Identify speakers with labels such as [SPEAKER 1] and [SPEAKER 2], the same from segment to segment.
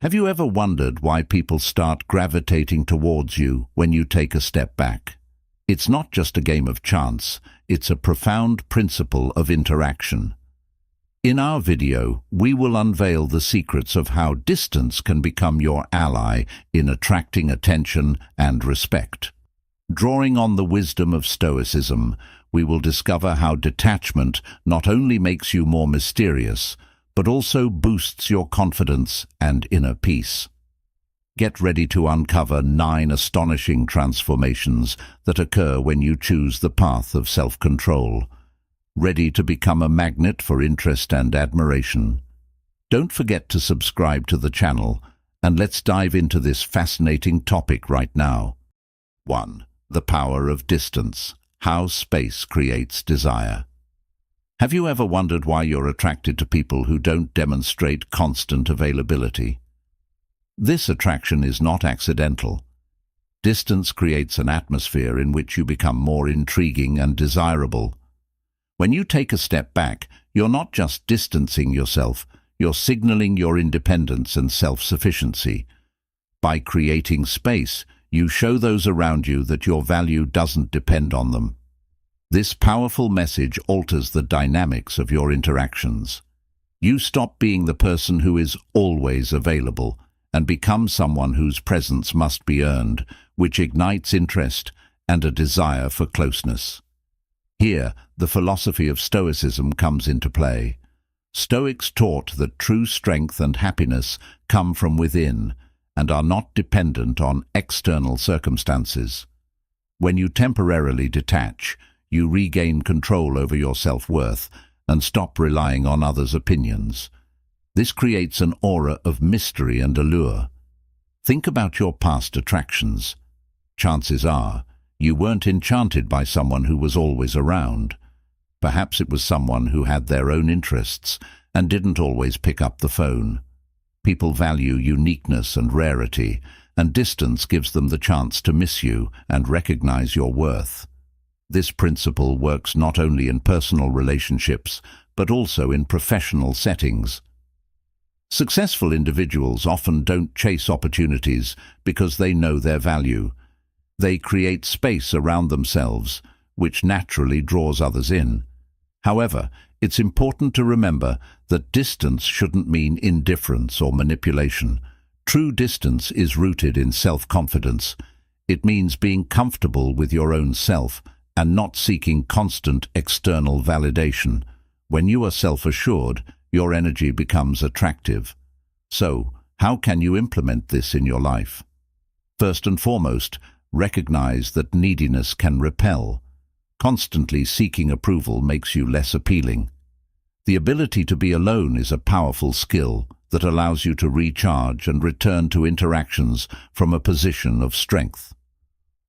[SPEAKER 1] Have you ever wondered why people start gravitating towards you when you take a step back? It's not just a game of chance, it's a profound principle of interaction. In our video, we will unveil the secrets of how distance can become your ally in attracting attention and respect. Drawing on the wisdom of Stoicism, we will discover how detachment not only makes you more mysterious, but also boosts your confidence and inner peace. Get ready to uncover 9 astonishing transformations that occur when you choose the path of self-control. Ready to become a magnet for interest and admiration? Don't forget to subscribe to the channel, and let's dive into this fascinating topic right now. 1. The power of distance. How space creates desire. Have you ever wondered why you're attracted to people who don't demonstrate constant availability? This attraction is not accidental. Distance creates an atmosphere in which you become more intriguing and desirable. When you take a step back, you're not just distancing yourself, you're signaling your independence and self-sufficiency. By creating space, you show those around you that your value doesn't depend on them. This powerful message alters the dynamics of your interactions. You stop being the person who is always available and become someone whose presence must be earned, which ignites interest and a desire for closeness. Here, the philosophy of Stoicism comes into play. Stoics taught that true strength and happiness come from within and are not dependent on external circumstances. When you temporarily detach, you regain control over your self-worth and stop relying on others' opinions. This creates an aura of mystery and allure. Think about your past attractions. Chances are, you weren't enchanted by someone who was always around. Perhaps it was someone who had their own interests and didn't always pick up the phone. People value uniqueness and rarity, and distance gives them the chance to miss you and recognize your worth. This principle works not only in personal relationships, but also in professional settings. Successful individuals often don't chase opportunities because they know their value. They create space around themselves, which naturally draws others in. However, it's important to remember that distance shouldn't mean indifference or manipulation. True distance is rooted in self-confidence. It means being comfortable with your own self and not seeking constant external validation. When you are self-assured, your energy becomes attractive. So, how can you implement this in your life? First and foremost, recognize that neediness can repel. Constantly seeking approval makes you less appealing. The ability to be alone is a powerful skill that allows you to recharge and return to interactions from a position of strength.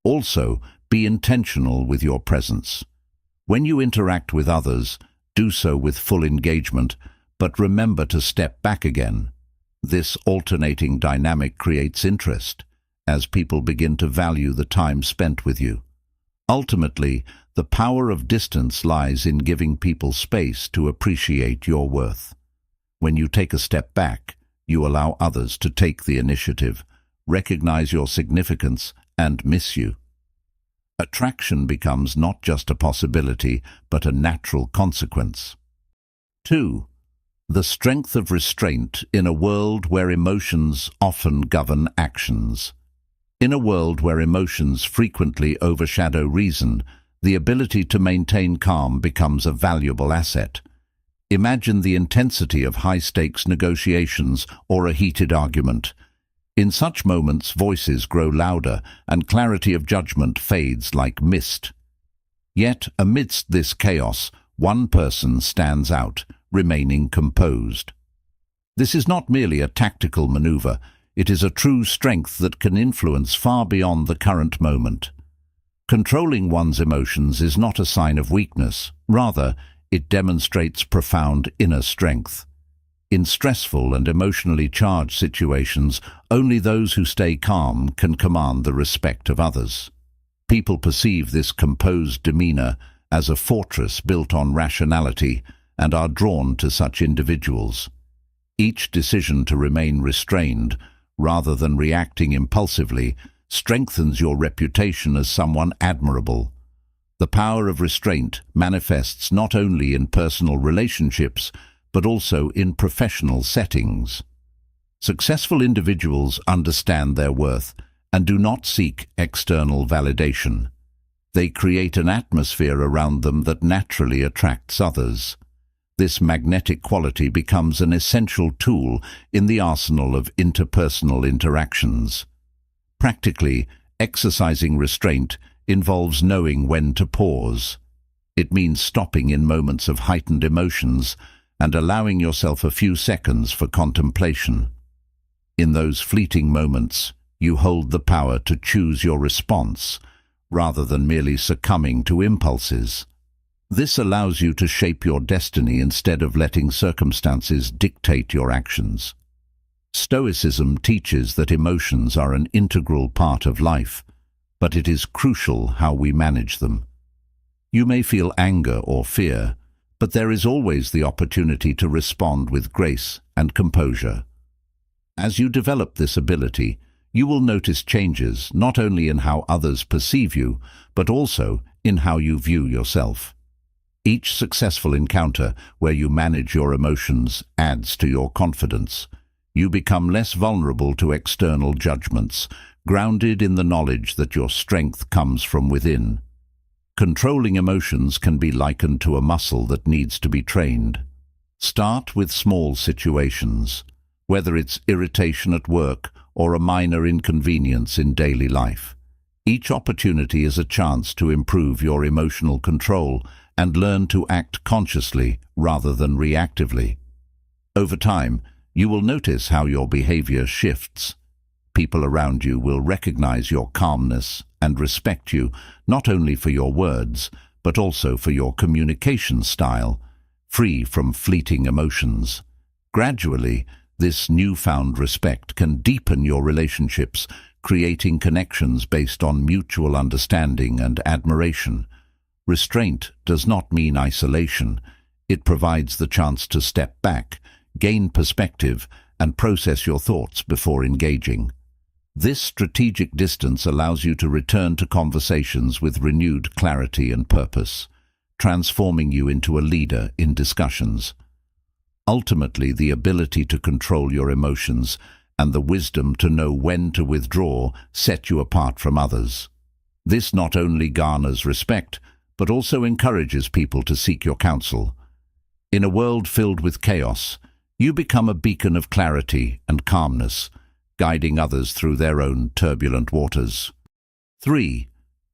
[SPEAKER 1] Also, be intentional with your presence. When you interact with others, do so with full engagement, but remember to step back again. This alternating dynamic creates interest, as people begin to value the time spent with you. Ultimately, the power of distance lies in giving people space to appreciate your worth. When you take a step back, you allow others to take the initiative, recognize your significance, and miss you. Attraction becomes not just a possibility, but a natural consequence. 2. The strength of restraint in a world where emotions often govern actions. In a world where emotions frequently overshadow reason, the ability to maintain calm becomes a valuable asset. Imagine the intensity of high-stakes negotiations or a heated argument. In such moments, voices grow louder and clarity of judgment fades like mist. Yet, amidst this chaos, one person stands out, remaining composed. This is not merely a tactical maneuver, it is a true strength that can influence far beyond the current moment. Controlling one's emotions is not a sign of weakness, rather, it demonstrates profound inner strength. In stressful and emotionally charged situations, only those who stay calm can command the respect of others. People perceive this composed demeanor as a fortress built on rationality and are drawn to such individuals. Each decision to remain restrained, rather than reacting impulsively, strengthens your reputation as someone admirable. The power of restraint manifests not only in personal relationships, but also in professional settings. Successful individuals understand their worth and do not seek external validation. They create an atmosphere around them that naturally attracts others. This magnetic quality becomes an essential tool in the arsenal of interpersonal interactions. Practically, exercising restraint involves knowing when to pause. It means stopping in moments of heightened emotions and allowing yourself a few seconds for contemplation. In those fleeting moments, you hold the power to choose your response, rather than merely succumbing to impulses. This allows you to shape your destiny instead of letting circumstances dictate your actions. Stoicism teaches that emotions are an integral part of life, but it is crucial how we manage them. You may feel anger or fear, but there is always the opportunity to respond with grace and composure. As you develop this ability, you will notice changes not only in how others perceive you, but also in how you view yourself. Each successful encounter where you manage your emotions adds to your confidence. You become less vulnerable to external judgments, grounded in the knowledge that your strength comes from within. Controlling emotions can be likened to a muscle that needs to be trained. Start with small situations, whether it's irritation at work or a minor inconvenience in daily life. Each opportunity is a chance to improve your emotional control and learn to act consciously rather than reactively. Over time, you will notice how your behavior shifts. People around you will recognize your calmness and respect you, not only for your words, but also for your communication style, free from fleeting emotions. Gradually, this newfound respect can deepen your relationships, creating connections based on mutual understanding and admiration. Restraint does not mean isolation. It provides the chance to step back, gain perspective, and process your thoughts before engaging. This strategic distance allows you to return to conversations with renewed clarity and purpose, transforming you into a leader in discussions. Ultimately, the ability to control your emotions and the wisdom to know when to withdraw set you apart from others. This not only garners respect, but also encourages people to seek your counsel. In a world filled with chaos, you become a beacon of clarity and calmness, guiding others through their own turbulent waters. 3.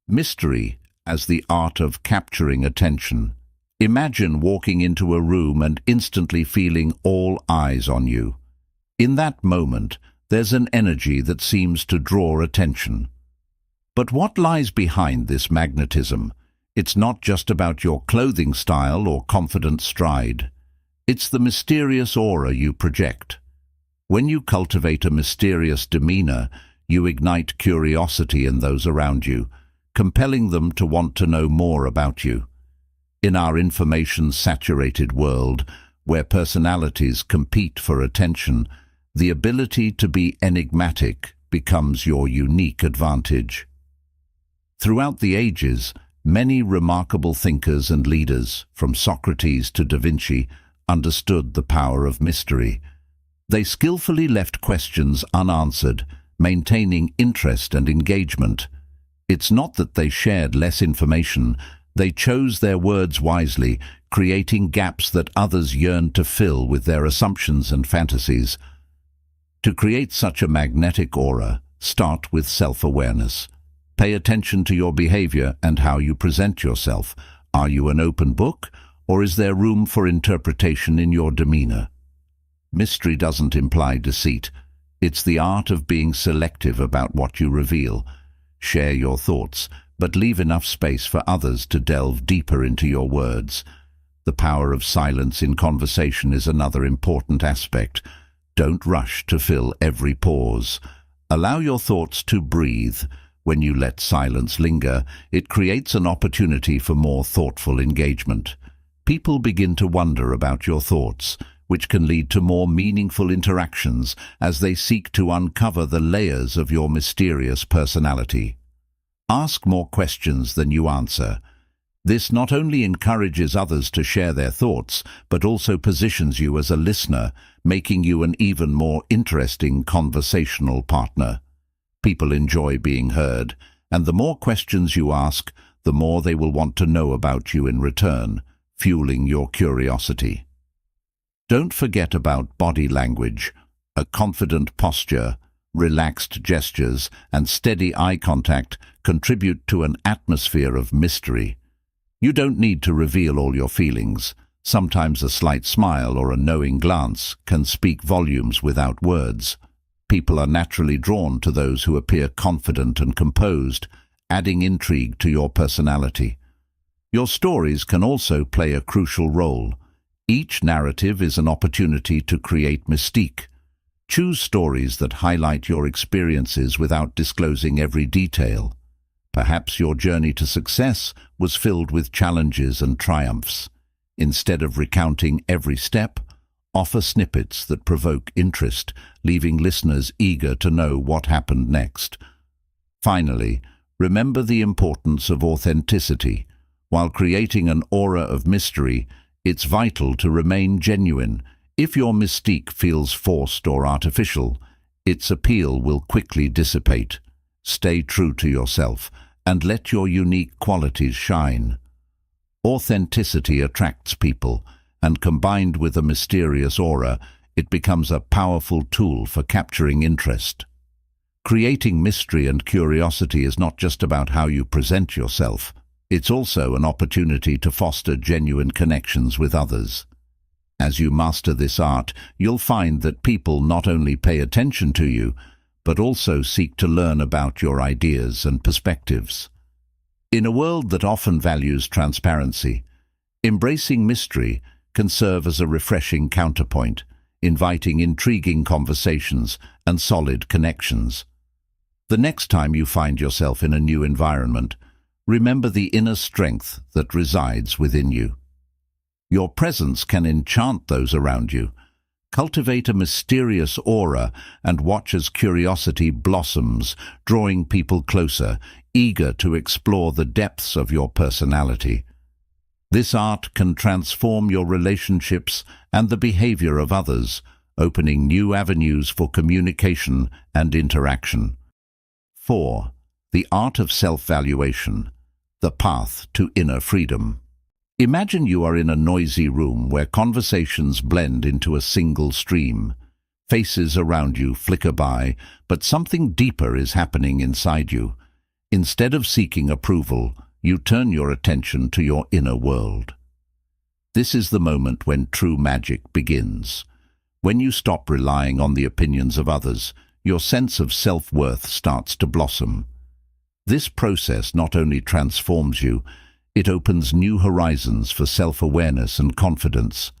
[SPEAKER 1] Mystery as the art of capturing attention. Imagine walking into a room and instantly feeling all eyes on you. In that moment, there's an energy that seems to draw attention. But what lies behind this magnetism? It's not just about your clothing style or confident stride. It's the mysterious aura you project. When you cultivate a mysterious demeanor, you ignite curiosity in those around you, compelling them to want to know more about you. In our information-saturated world, where personalities compete for attention, the ability to be enigmatic becomes your unique advantage. Throughout the ages, many remarkable thinkers and leaders, from Socrates to Da Vinci, understood the power of mystery. They skillfully left questions unanswered, maintaining interest and engagement. It's not that they shared less information. They chose their words wisely, creating gaps that others yearned to fill with their assumptions and fantasies. To create such a magnetic aura, start with self-awareness. Pay attention to your behavior and how you present yourself. Are you an open book, or is there room for interpretation in your demeanor? Mystery doesn't imply deceit. It's the art of being selective about what you reveal. Share your thoughts, but leave enough space for others to delve deeper into your words. The power of silence in conversation is another important aspect. Don't rush to fill every pause. Allow your thoughts to breathe. When you let silence linger, it creates an opportunity for more thoughtful engagement. People begin to wonder about your thoughts, which can lead to more meaningful interactions as they seek to uncover the layers of your mysterious personality. Ask more questions than you answer. This not only encourages others to share their thoughts, but also positions you as a listener, making you an even more interesting conversational partner. People enjoy being heard, and the more questions you ask, the more they will want to know about you in return, fueling your curiosity. Don't forget about body language. A confident posture, relaxed gestures, and steady eye contact contribute to an atmosphere of mystery. You don't need to reveal all your feelings. Sometimes a slight smile or a knowing glance can speak volumes without words. People are naturally drawn to those who appear confident and composed, adding intrigue to your personality. Your stories can also play a crucial role. Each narrative is an opportunity to create mystique. Choose stories that highlight your experiences without disclosing every detail. Perhaps your journey to success was filled with challenges and triumphs. Instead of recounting every step, offer snippets that provoke interest, leaving listeners eager to know what happened next. Finally, remember the importance of authenticity. While creating an aura of mystery, it's vital to remain genuine. If your mystique feels forced or artificial, its appeal will quickly dissipate. Stay true to yourself and let your unique qualities shine. Authenticity attracts people, and combined with a mysterious aura, it becomes a powerful tool for capturing interest. Creating mystery and curiosity is not just about how you present yourself. It's also an opportunity to foster genuine connections with others. As you master this art, you'll find that people not only pay attention to you, but also seek to learn about your ideas and perspectives. In a world that often values transparency, embracing mystery can serve as a refreshing counterpoint, inviting intriguing conversations and solid connections. The next time you find yourself in a new environment, remember the inner strength that resides within you. Your presence can enchant those around you. Cultivate a mysterious aura and watch as curiosity blossoms, drawing people closer, eager to explore the depths of your personality. This art can transform your relationships and the behavior of others, opening new avenues for communication and interaction. 4. The art of self-valuation, the path to inner freedom. Imagine you are in a noisy room where conversations blend into a single stream. Faces around you flicker by, but something deeper is happening inside you. Instead of seeking approval, you turn your attention to your inner world. This is the moment when true magic begins. When you stop relying on the opinions of others, your sense of self-worth starts to blossom. This process not only transforms you, it opens new horizons for self-awareness and confidence.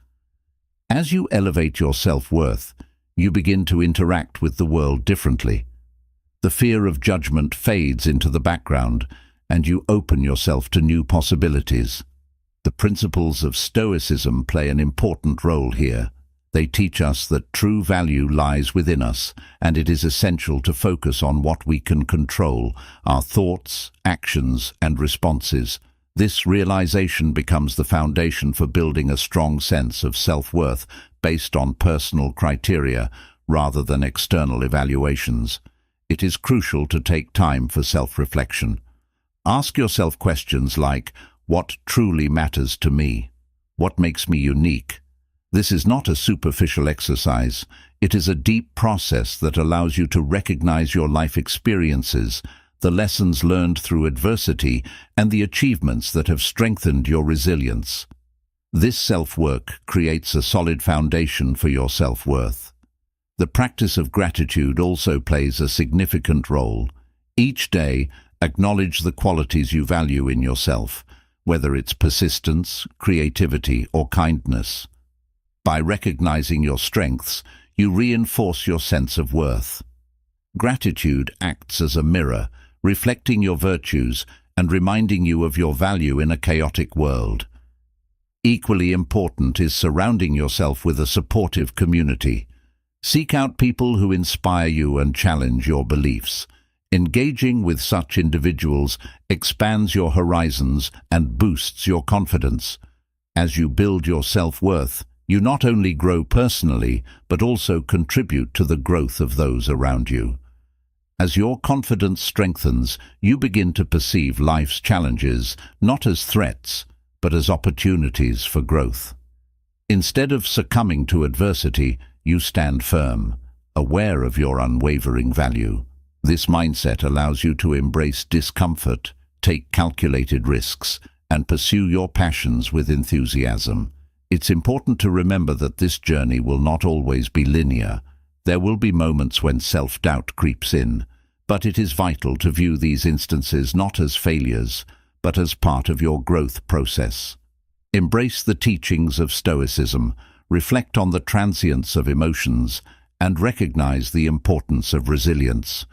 [SPEAKER 1] As you elevate your self-worth, you begin to interact with the world differently. The fear of judgment fades into the background, and you open yourself to new possibilities. The principles of Stoicism play an important role here. They teach us that true value lies within us, and it is essential to focus on what we can control, our thoughts, actions, and responses. This realization becomes the foundation for building a strong sense of self-worth based on personal criteria rather than external evaluations. It is crucial to take time for self-reflection. Ask yourself questions like, what truly matters to me? What makes me unique? This is not a superficial exercise. It is a deep process that allows you to recognize your life experiences, the lessons learned through adversity, and the achievements that have strengthened your resilience. This self-work creates a solid foundation for your self-worth. The practice of gratitude also plays a significant role. Each day, acknowledge the qualities you value in yourself, whether it's persistence, creativity, or kindness. By recognizing your strengths, you reinforce your sense of worth. Gratitude acts as a mirror, reflecting your virtues and reminding you of your value in a chaotic world. Equally important is surrounding yourself with a supportive community. Seek out people who inspire you and challenge your beliefs. Engaging with such individuals expands your horizons and boosts your confidence. As you build your self-worth, you not only grow personally, but also contribute to the growth of those around you. As your confidence strengthens, you begin to perceive life's challenges not as threats, but as opportunities for growth. Instead of succumbing to adversity, you stand firm, aware of your unwavering value. This mindset allows you to embrace discomfort, take calculated risks, and pursue your passions with enthusiasm. It's important to remember that this journey will not always be linear. There will be moments when self-doubt creeps in, but it is vital to view these instances not as failures, but as part of your growth process. Embrace the teachings of Stoicism, reflect on the transience of emotions, and recognize the importance of resilience.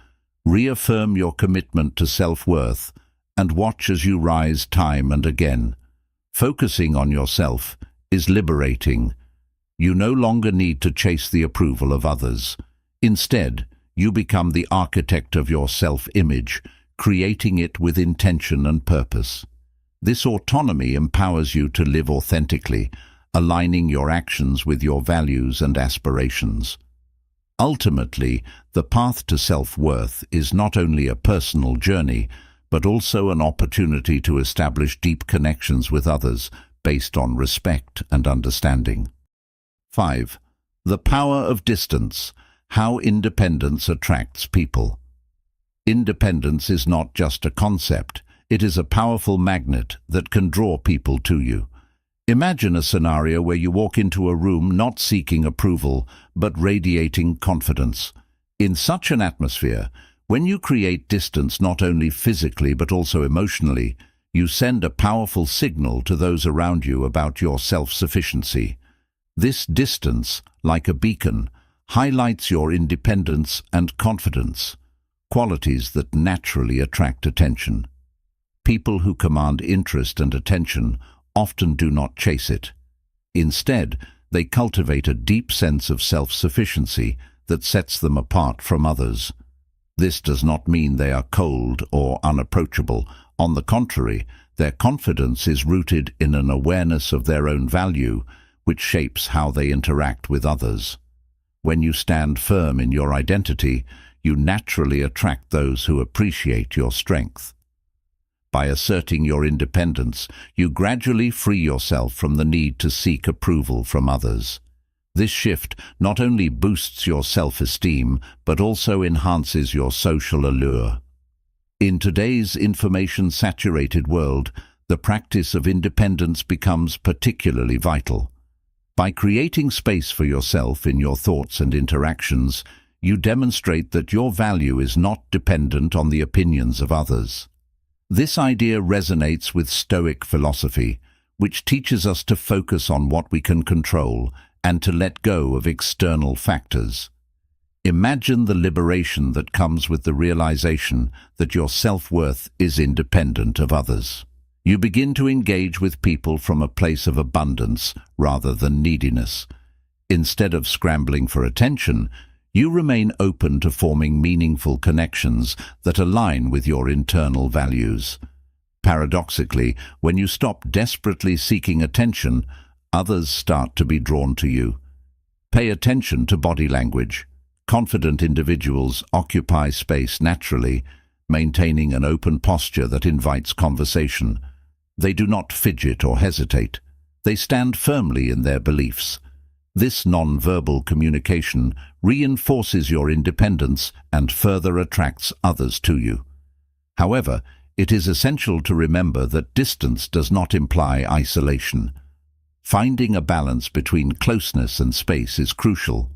[SPEAKER 1] Reaffirm your commitment to self-worth, and watch as you rise time and again. Focusing on yourself is liberating. You no longer need to chase the approval of others. Instead, you become the architect of your self-image, creating it with intention and purpose. This autonomy empowers you to live authentically, aligning your actions with your values and aspirations. Ultimately, the path to self-worth is not only a personal journey, but also an opportunity to establish deep connections with others based on respect and understanding. 5. The power of distance: how independence attracts people. Independence is not just a concept, it is a powerful magnet that can draw people to you. Imagine a scenario where you walk into a room not seeking approval, but radiating confidence. In such an atmosphere, when you create distance not only physically but also emotionally, you send a powerful signal to those around you about your self-sufficiency. This distance, like a beacon, highlights your independence and confidence, qualities that naturally attract attention. People who command interest and attention often do not chase it. Instead, they cultivate a deep sense of self-sufficiency that sets them apart from others. This does not mean they are cold or unapproachable. On the contrary, their confidence is rooted in an awareness of their own value, which shapes how they interact with others. When you stand firm in your identity, you naturally attract those who appreciate your strength. By asserting your independence, you gradually free yourself from the need to seek approval from others. This shift not only boosts your self-esteem, but also enhances your social allure. In today's information-saturated world, the practice of independence becomes particularly vital. By creating space for yourself in your thoughts and interactions, you demonstrate that your value is not dependent on the opinions of others. This idea resonates with Stoic philosophy, which teaches us to focus on what we can control and to let go of external factors. Imagine the liberation that comes with the realization that your self-worth is independent of others. You begin to engage with people from a place of abundance rather than neediness. Instead of scrambling for attention, you remain open to forming meaningful connections that align with your internal values. Paradoxically, when you stop desperately seeking attention, others start to be drawn to you. Pay attention to body language. Confident individuals occupy space naturally, maintaining an open posture that invites conversation. They do not fidget or hesitate. They stand firmly in their beliefs. This non-verbal communication reinforces your independence and further attracts others to you. However, it is essential to remember that distance does not imply isolation. Finding a balance between closeness and space is crucial.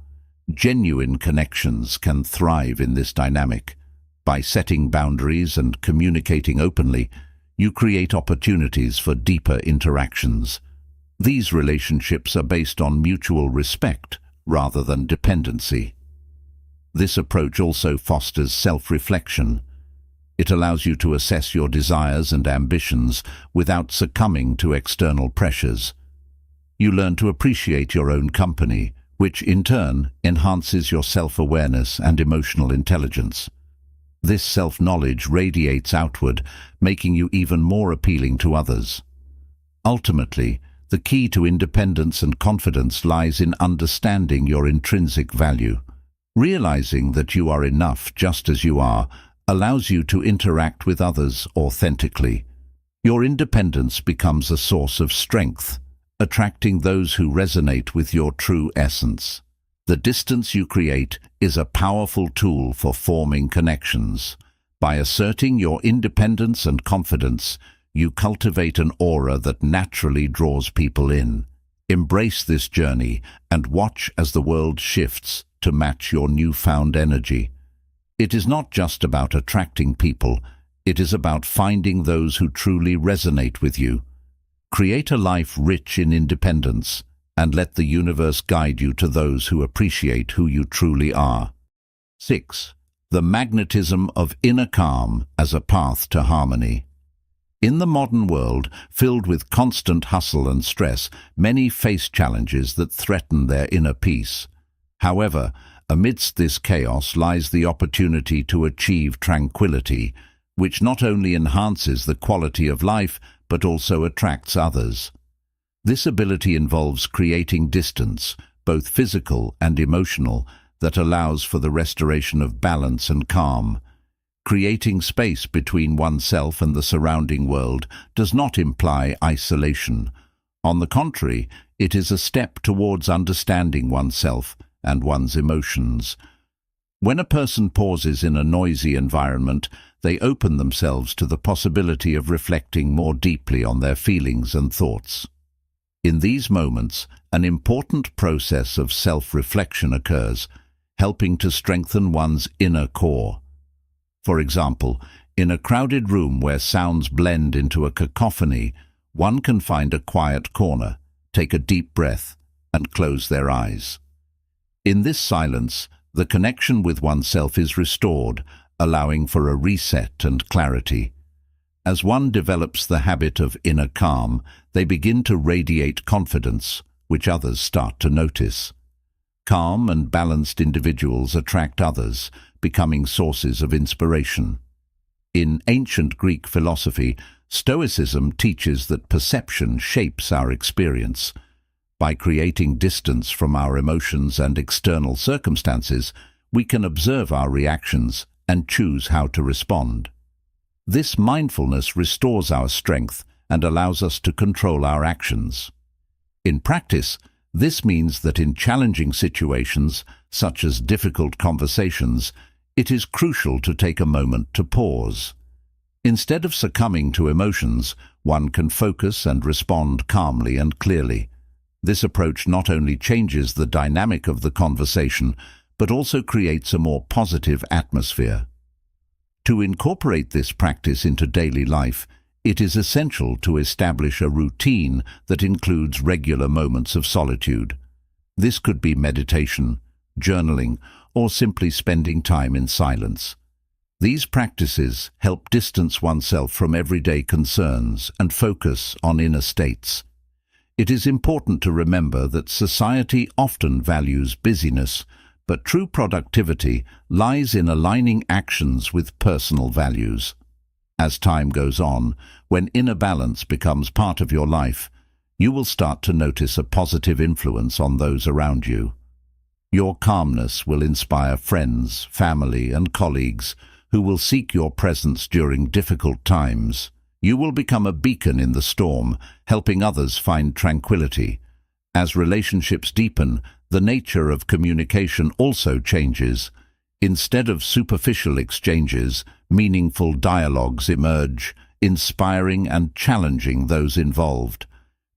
[SPEAKER 1] Genuine connections can thrive in this dynamic. By setting boundaries and communicating openly, you create opportunities for deeper interactions. These relationships are based on mutual respect rather than dependency. This approach also fosters self-reflection. It allows you to assess your desires and ambitions without succumbing to external pressures. You learn to appreciate your own company, which in turn enhances your self-awareness and emotional intelligence. This self-knowledge radiates outward, making you even more appealing to others. Ultimately, the key to independence and confidence lies in understanding your intrinsic value. Realizing that you are enough just as you are allows you to interact with others authentically. Your independence becomes a source of strength, attracting those who resonate with your true essence. The distance you create is a powerful tool for forming connections. By asserting your independence and confidence, you cultivate an aura that naturally draws people in. Embrace this journey and watch as the world shifts to match your newfound energy. It is not just about attracting people, it is about finding those who truly resonate with you. Create a life rich in independence, and let the universe guide you to those who appreciate who you truly are. 6. The magnetism of inner calm as a path to harmony. In the modern world, filled with constant hustle and stress, many face challenges that threaten their inner peace. However, amidst this chaos lies the opportunity to achieve tranquility, which not only enhances the quality of life, but also attracts others. This ability involves creating distance, both physical and emotional, that allows for the restoration of balance and calm. Creating space between oneself and the surrounding world does not imply isolation. On the contrary, it is a step towards understanding oneself and one's emotions. When a person pauses in a noisy environment, they open themselves to the possibility of reflecting more deeply on their feelings and thoughts. In these moments, an important process of self-reflection occurs, helping to strengthen one's inner core. For example, in a crowded room where sounds blend into a cacophony, one can find a quiet corner, take a deep breath, and close their eyes. In this silence, the connection with oneself is restored, allowing for a reset and clarity. As one develops the habit of inner calm, they begin to radiate confidence, which others start to notice. Calm and balanced individuals attract others, becoming sources of inspiration. In ancient Greek philosophy, Stoicism teaches that perception shapes our experience. By creating distance from our emotions and external circumstances, we can observe our reactions and choose how to respond. This mindfulness restores our strength and allows us to control our actions. In practice, this means that in challenging situations, such as difficult conversations, it is crucial to take a moment to pause. Instead of succumbing to emotions, one can focus and respond calmly and clearly. This approach not only changes the dynamic of the conversation, but also creates a more positive atmosphere. To incorporate this practice into daily life, it is essential to establish a routine that includes regular moments of solitude. This could be meditation, journaling, or simply spending time in silence. These practices help distance oneself from everyday concerns and focus on inner states. It is important to remember that society often values busyness, but true productivity lies in aligning actions with personal values. As time goes on, when inner balance becomes part of your life, you will start to notice a positive influence on those around you. Your calmness will inspire friends, family, and colleagues who will seek your presence during difficult times. You will become a beacon in the storm, helping others find tranquility. As relationships deepen, the nature of communication also changes. Instead of superficial exchanges, meaningful dialogues emerge, inspiring and challenging those involved.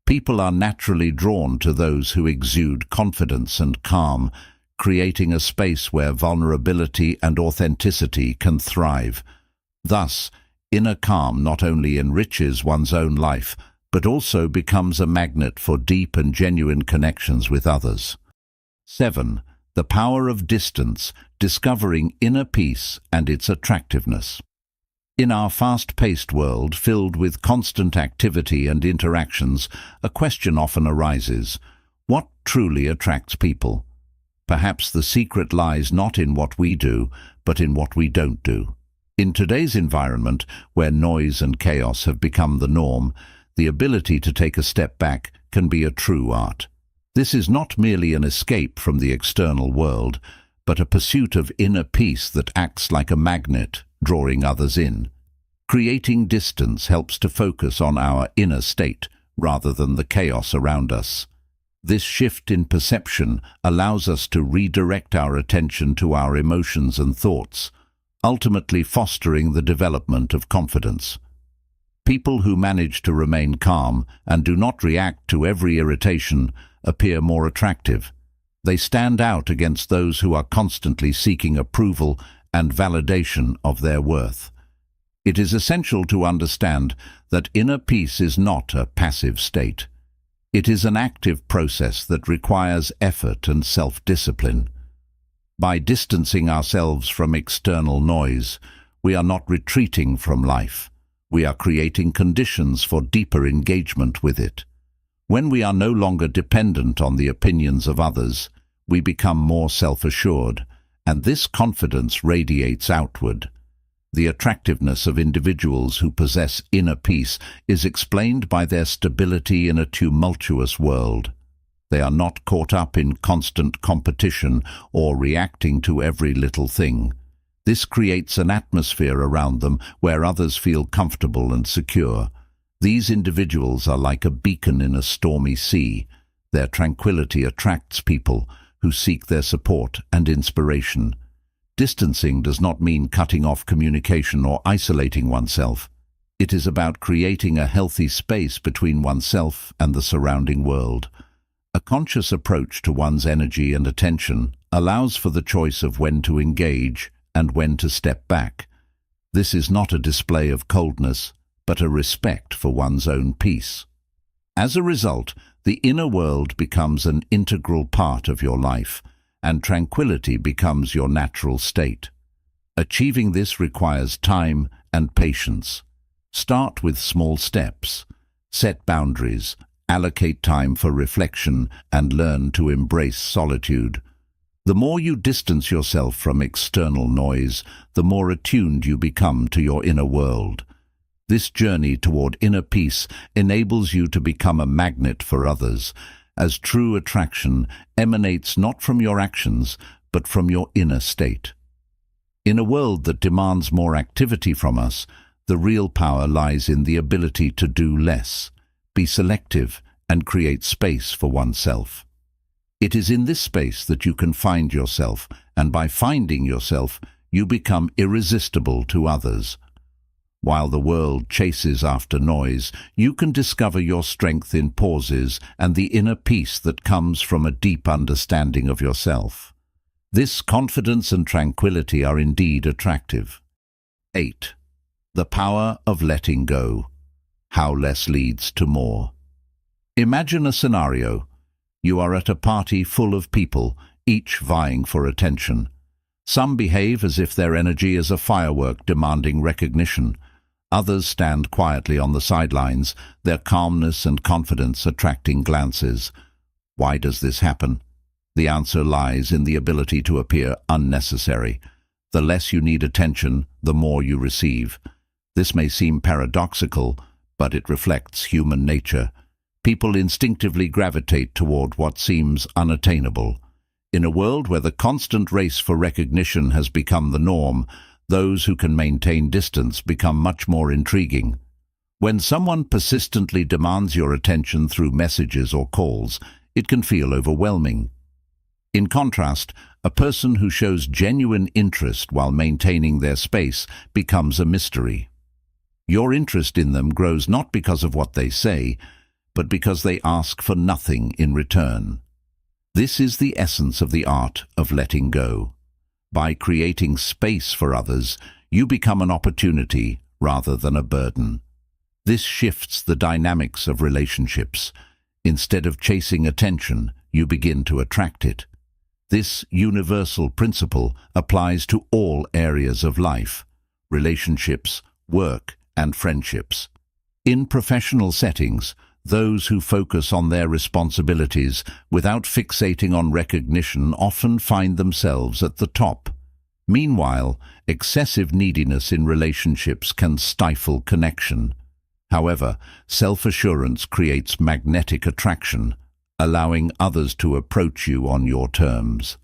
[SPEAKER 1] People are naturally drawn to those who exude confidence and calm, creating a space where vulnerability and authenticity can thrive. Thus, inner calm not only enriches one's own life, but also becomes a magnet for deep and genuine connections with others. 7. The power of distance, discovering inner peace and its attractiveness. In our fast-paced world, filled with constant activity and interactions, a question often arises: what truly attracts people? Perhaps the secret lies not in what we do, but in what we don't do. In today's environment, where noise and chaos have become the norm, the ability to take a step back can be a true art. This is not merely an escape from the external world, but a pursuit of inner peace that acts like a magnet, drawing others in. Creating distance helps to focus on our inner state rather than the chaos around us. This shift in perception allows us to redirect our attention to our emotions and thoughts, ultimately fostering the development of confidence. People who manage to remain calm and do not react to every irritation appear more attractive. They stand out against those who are constantly seeking approval and validation of their worth. It is essential to understand that inner peace is not a passive state. It is an active process that requires effort and self-discipline. By distancing ourselves from external noise, we are not retreating from life. We are creating conditions for deeper engagement with it. When we are no longer dependent on the opinions of others, we become more self-assured, and this confidence radiates outward. The attractiveness of individuals who possess inner peace is explained by their stability in a tumultuous world. They are not caught up in constant competition or reacting to every little thing. This creates an atmosphere around them where others feel comfortable and secure. These individuals are like a beacon in a stormy sea. Their tranquility attracts people who seek their support and inspiration. Distancing does not mean cutting off communication or isolating oneself. It is about creating a healthy space between oneself and the surrounding world. A conscious approach to one's energy and attention allows for the choice of when to engage and when to step back. This is not a display of coldness, but a respect for one's own peace. As a result, the inner world becomes an integral part of your life, and tranquility becomes your natural state. Achieving this requires time and patience. Start with small steps. Set boundaries. Allocate time for reflection and learn to embrace solitude. The more you distance yourself from external noise, the more attuned you become to your inner world. This journey toward inner peace enables you to become a magnet for others, as true attraction emanates not from your actions, but from your inner state. In a world that demands more activity from us, the real power lies in the ability to do less, be selective, and create space for oneself. It is in this space that you can find yourself, and by finding yourself, you become irresistible to others. While the world chases after noise, you can discover your strength in pauses and the inner peace that comes from a deep understanding of yourself. This confidence and tranquility are indeed attractive. 8. The power of letting go. How less leads to more. Imagine a scenario. You are at a party full of people, each vying for attention. Some behave as if their energy is a firework demanding recognition. Others stand quietly on the sidelines, their calmness and confidence attracting glances. Why does this happen? The answer lies in the ability to appear unnecessary. The less you need attention, the more you receive. This may seem paradoxical, but it reflects human nature. People instinctively gravitate toward what seems unattainable. In a world where the constant race for recognition has become the norm, those who can maintain distance become much more intriguing. When someone persistently demands your attention through messages or calls, it can feel overwhelming. In contrast, a person who shows genuine interest while maintaining their space becomes a mystery. Your interest in them grows not because of what they say, but because they ask for nothing in return. This is the essence of the art of letting go. By creating space for others, you become an opportunity rather than a burden. This shifts the dynamics of relationships. Instead of chasing attention, you begin to attract it. This universal principle applies to all areas of life: relationships, work, and friendships. In professional settings, those who focus on their responsibilities without fixating on recognition often find themselves at the top. Meanwhile, excessive neediness in relationships can stifle connection. However, self-assurance creates magnetic attraction, allowing others to approach you on your terms.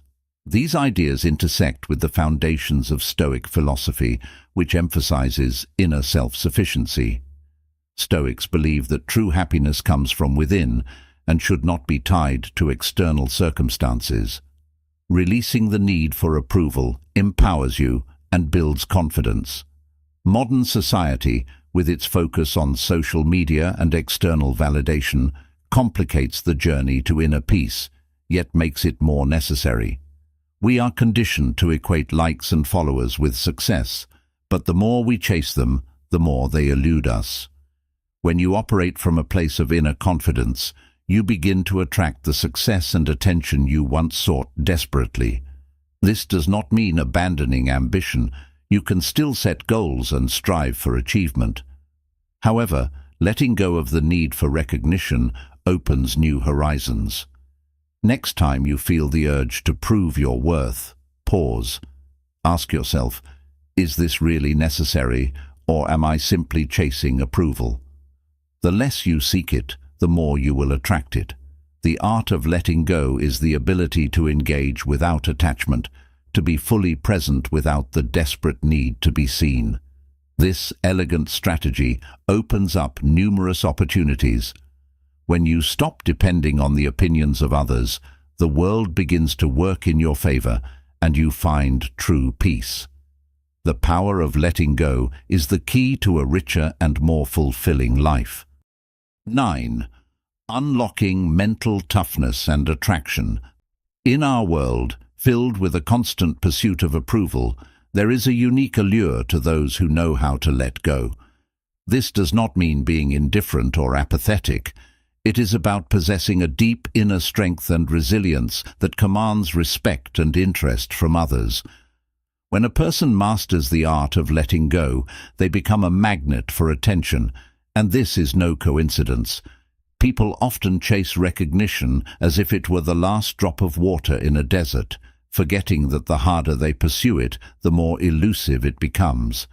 [SPEAKER 1] These ideas intersect with the foundations of Stoic philosophy, which emphasizes inner self-sufficiency. Stoics believe that true happiness comes from within and should not be tied to external circumstances. Releasing the need for approval empowers you and builds confidence. Modern society, with its focus on social media and external validation, complicates the journey to inner peace, yet makes it more necessary. We are conditioned to equate likes and followers with success, but the more we chase them, the more they elude us. When you operate from a place of inner confidence, you begin to attract the success and attention you once sought desperately. This does not mean abandoning ambition. You can still set goals and strive for achievement. However, letting go of the need for recognition opens new horizons. Next time you feel the urge to prove your worth, pause. Ask yourself, is this really necessary, or am I simply chasing approval? The less you seek it, the more you will attract it. The art of letting go is the ability to engage without attachment, to be fully present without the desperate need to be seen. This elegant strategy opens up numerous opportunities. When you stop depending on the opinions of others, the world begins to work in your favor, and you find true peace. The power of letting go is the key to a richer and more fulfilling life. 9. Unlocking mental toughness and attraction. In our world, filled with a constant pursuit of approval, there is a unique allure to those who know how to let go. This does not mean being indifferent or apathetic. It is about possessing a deep inner strength and resilience that commands respect and interest from others. When a person masters the art of letting go, they become a magnet for attention, and this is no coincidence. People often chase recognition as if it were the last drop of water in a desert, forgetting that the harder they pursue it, the more elusive it becomes.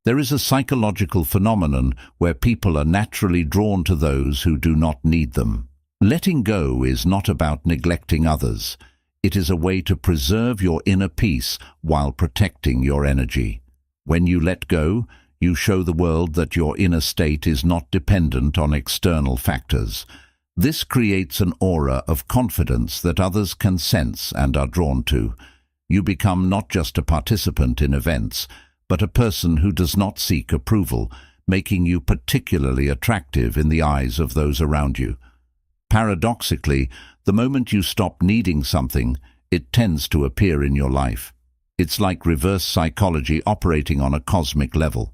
[SPEAKER 1] There is a psychological phenomenon where people are naturally drawn to those who do not need them. Letting go is not about neglecting others. It is a way to preserve your inner peace while protecting your energy. When you let go, you show the world that your inner state is not dependent on external factors. This creates an aura of confidence that others can sense and are drawn to. You become not just a participant in events, but a person who does not seek approval, making you particularly attractive in the eyes of those around you. Paradoxically, the moment you stop needing something, it tends to appear in your life. It's like reverse psychology operating on a cosmic level.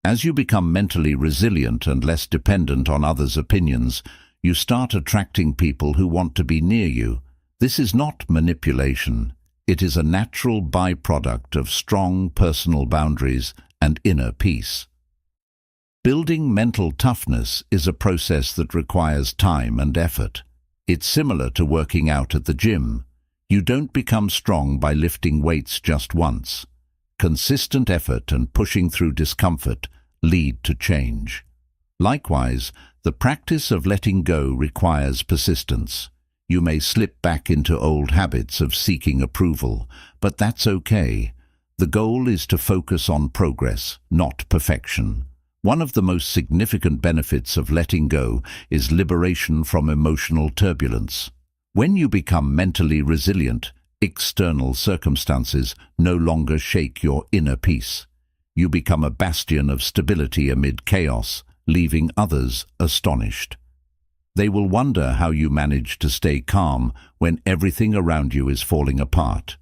[SPEAKER 1] As you become mentally resilient and less dependent on others' opinions, you start attracting people who want to be near you. This is not manipulation. It is a natural byproduct of strong personal boundaries and inner peace. Building mental toughness is a process that requires time and effort. It's similar to working out at the gym. You don't become strong by lifting weights just once. Consistent effort and pushing through discomfort lead to change. Likewise, the practice of letting go requires persistence. You may slip back into old habits of seeking approval, but that's okay. The goal is to focus on progress, not perfection. One of the most significant benefits of letting go is liberation from emotional turbulence. When you become mentally resilient, external circumstances no longer shake your inner peace. You become a bastion of stability amid chaos, leaving others astonished. They will wonder how you manage to stay calm when everything around you is falling apart.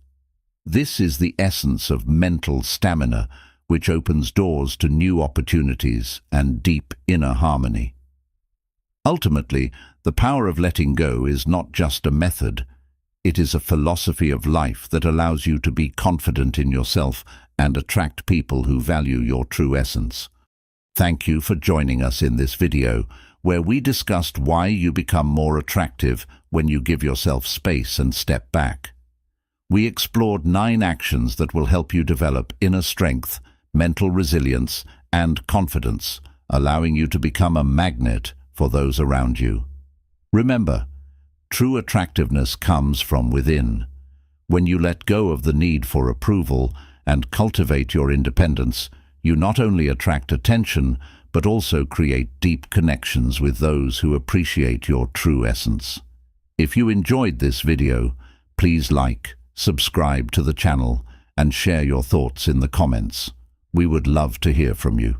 [SPEAKER 1] This is the essence of mental stamina, which opens doors to new opportunities and deep inner harmony. Ultimately, the power of letting go is not just a method. It is a philosophy of life that allows you to be confident in yourself and attract people who value your true essence. Thank you for joining us in this video, where we discussed why you become more attractive when you give yourself space and step back. We explored 9 actions that will help you develop inner strength, mental resilience, and confidence, allowing you to become a magnet for those around you. Remember, true attractiveness comes from within. When you let go of the need for approval and cultivate your independence, you not only attract attention, but also create deep connections with those who appreciate your true essence. If you enjoyed this video, please like, subscribe to the channel, and share your thoughts in the comments. We would love to hear from you.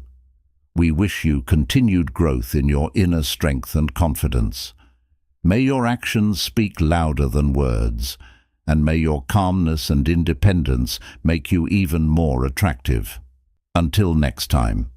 [SPEAKER 1] We wish you continued growth in your inner strength and confidence. May your actions speak louder than words, and may your calmness and independence make you even more attractive. Until next time.